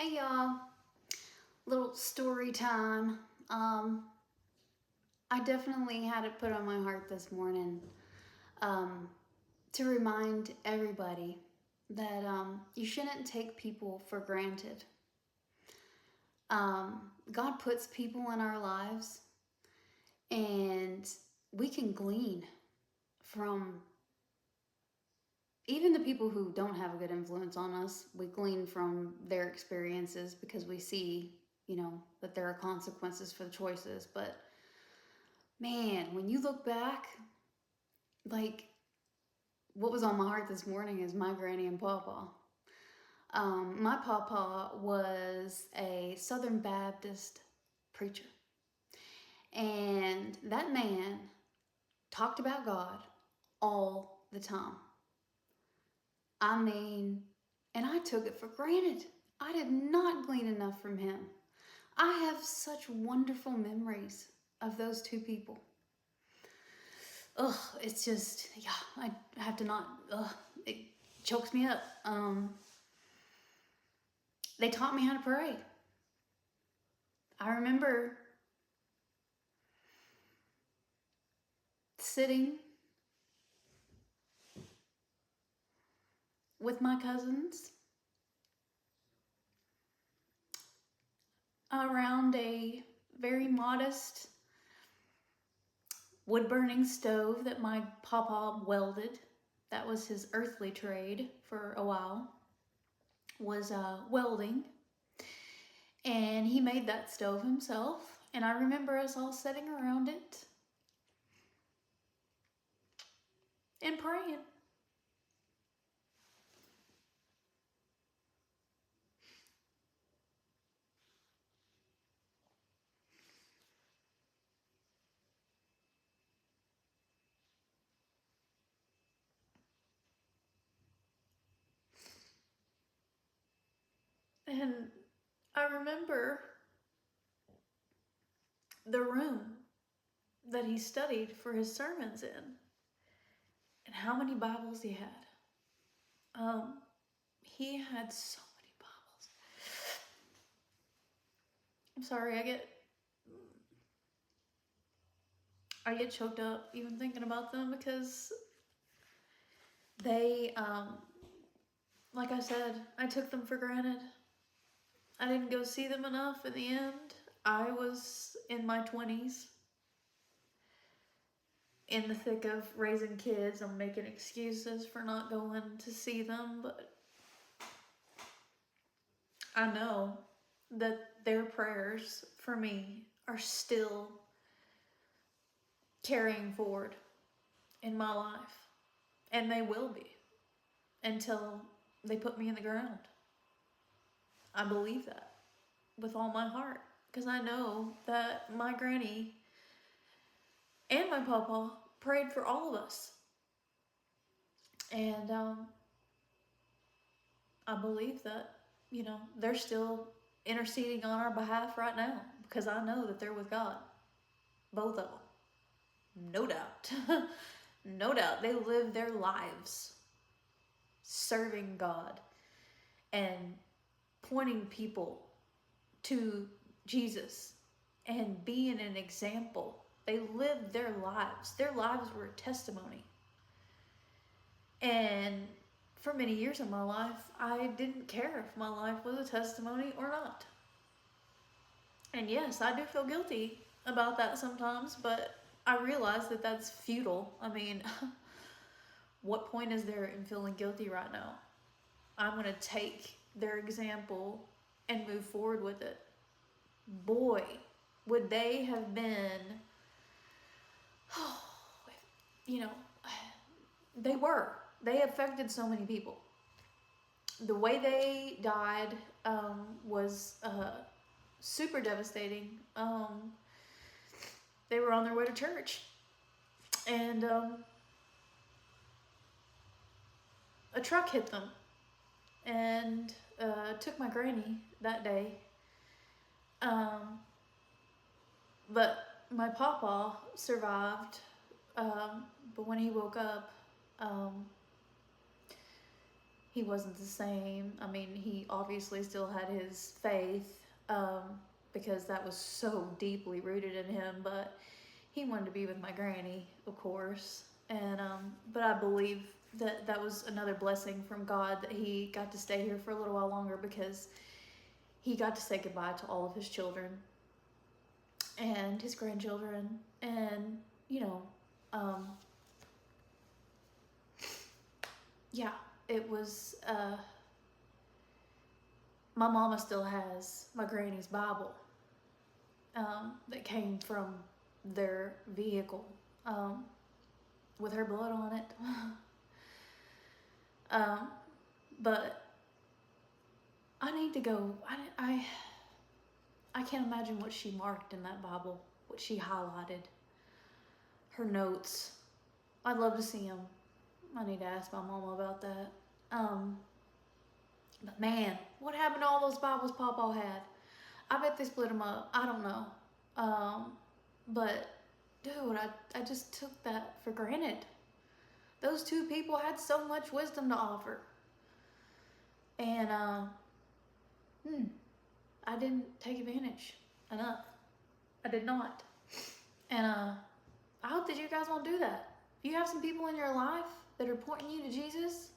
Hey y'all, little story time. I definitely had it put on my heart this morning um, to remind everybody that you shouldn't take people for granted. God puts people in our lives, and we can glean from even the people who don't have a good influence on us. We glean from their experiences because we see, that there are consequences for the choices. But man, when you look back, like what was on my heart this morning is my granny and pawpaw. My pawpaw was a Southern Baptist preacher, and that man talked about God all the time. I mean, and I took it for granted. I did not glean enough from him. I have such wonderful memories of those two people. Ugh, it's just, yeah, I have to not, it chokes me up. They taught me how to pray. I remember sitting with my cousins around a very modest wood burning stove that my papa welded. That was his earthly trade for a while, was welding. And he made that stove himself. And I remember us all sitting around it and praying. And I remember the room that he studied for his sermons in and how many Bibles he had. He had so many Bibles. I'm sorry, I get choked up even thinking about them because they, like I said, I took them for granted. I didn't go see them enough in the end. I was in my 20s, in the thick of raising kids. I'm making excuses for not going to see them, but I know that their prayers for me are still carrying forward in my life, and they will be until they put me in the ground. I believe that with all my heart because I know that my granny and my papa prayed for all of us, and I believe that they're still interceding on our behalf right now because I know that they're with God, both of them, no doubt. No doubt they live their lives serving God and pointing people to Jesus and being an example. They lived their lives. Their lives were a testimony. And for many years of my life, I didn't care if my life was a testimony or not. And yes, I do feel guilty about that sometimes, but I realize that that's futile. I mean, what point is there in feeling guilty right now? I'm going to take their example and move forward with it. Boy, would they have been, you know, they were. They affected so many people. The way they died was super devastating. They were on their way to church, and a truck hit them and took my granny that day. But my papa survived. But when he woke up, he wasn't the same. I mean, he obviously still had his faith, because that was so deeply rooted in him, but he wanted to be with my granny, of course. And but I believe that that was another blessing from God, that he got to stay here for a little while longer, because he got to say goodbye to all of his children and his grandchildren. And um, yeah, it was my mama still has my granny's Bible, that came from their vehicle, with her blood on it. um, but I need to go. I can't imagine what she marked in that Bible, what she highlighted, her notes. I'd love to see them. I need to ask my mama about that. But man, what happened to all those Bibles Papa had? I bet they split them up. I don't know. But dude, I just took that for granted. Those two people had so much wisdom to offer. And I didn't take advantage enough. I did not. And I hope that you guys won't do that. If you have some people in your life that are pointing you to Jesus,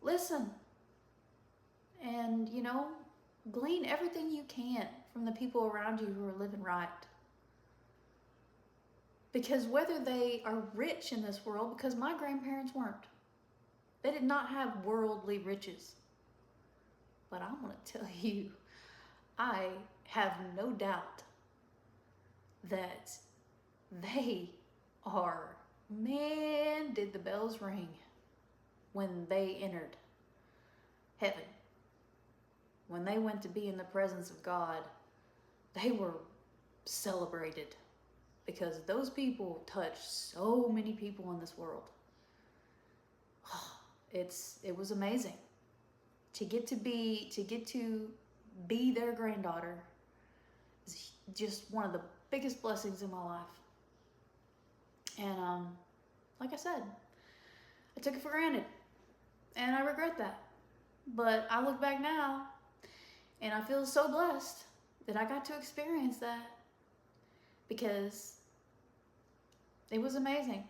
listen. And, glean everything you can from the people around you who are living right. Because whether they are rich in this world, because my grandparents weren't. They did not have worldly riches. But I'm going to tell you, I have no doubt that they are, man, did the bells ring when they entered heaven. When they went to be in the presence of God, they were celebrated, because those people touched so many people in this world. It was amazing to get to be their granddaughter. Is just one of the biggest blessings in my life. And like I said, I took it for granted, and I regret that. But I look back now, and I feel so blessed that I got to experience that, because it was amazing.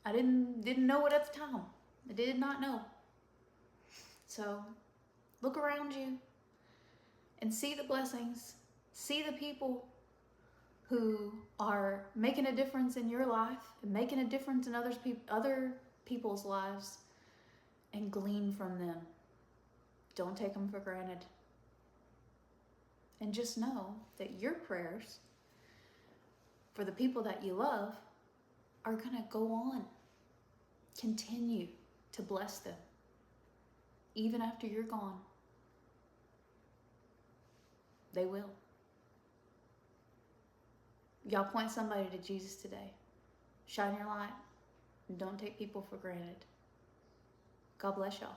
I didn't know it at the time. I did not know. So look around you and see the blessings. See the people who are making a difference in your life and making a difference in other people's lives, and glean from them. Don't take them for granted. And just know that your prayers for the people that you love are going to go on. Continue to bless them, even after you're gone. They will. Y'all point somebody to Jesus today. Shine your light, and don't take people for granted. God bless y'all.